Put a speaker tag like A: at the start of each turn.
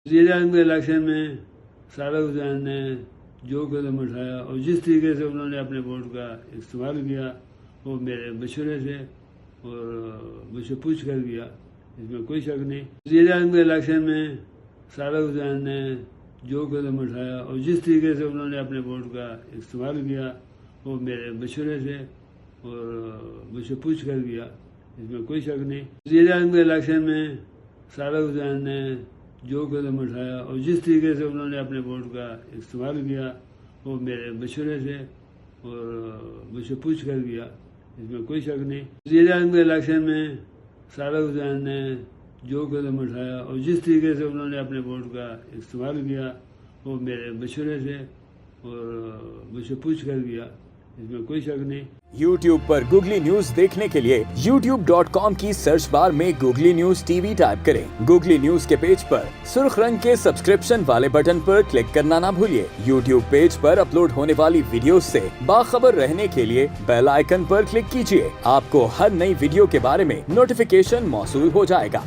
A: وزیر اعظم کے الیکشن میں سابق حسین نے جو قدم اٹھایا اور جس طریقے سے انہوں نے اپنے ووٹ کا استعمال کیا وہ میرے مشورے سے اور مجھ سے پوچھ کر کیا، اس میں کوئی شک نہیں۔ وزیر اعظم کے الیکشن میں سابق حسین نے جو قدم اٹھایا اور جس طریقے سے انہوں نے اپنے ووٹ کا استعمال کیا وہ میرے مشورے سے اور مجھ سے پوچھ کر کیا، اس میں کوئی شک نہیں۔ وزیر اعظم کے الیکشن میں سابق حسین نے جو قدم اٹھایا اور جس طریقے سے انہوں نے اپنے ووٹ کا استعمال کیا وہ میرے مشورے سے اور مجھ سے پوچھ کر کیا، اس میں کوئی شک نہیں۔ وزیر اعظم کے الیکشن میں سابق حسین نے جو قدم اٹھایا اور جس طریقے سے انہوں نے اپنے ووٹ کا استعمال کیا وہ میرے مشورے سے اور مجھ سے پوچھ کر کیا، اس میں کوئی شک نہیں۔
B: YouTube پر گوگلی نیوز دیکھنے کے لیے youtube.com کی سرچ بار میں googly news T V type کریں۔ گوگلی نیوز کے پیج پر سرخ رنگ کے سبسکرپشن والے بٹن پر کلک کرنا نہ بھولیے۔ YouTube پیج پر اپلوڈ ہونے والی ویڈیوز سے باخبر رہنے کے لیے بیل آئیکن پر کلک کیجیے۔ آپ کو ہر نئی ویڈیو کے بارے میں نوٹیفیکیشن موصول ہو جائے گا۔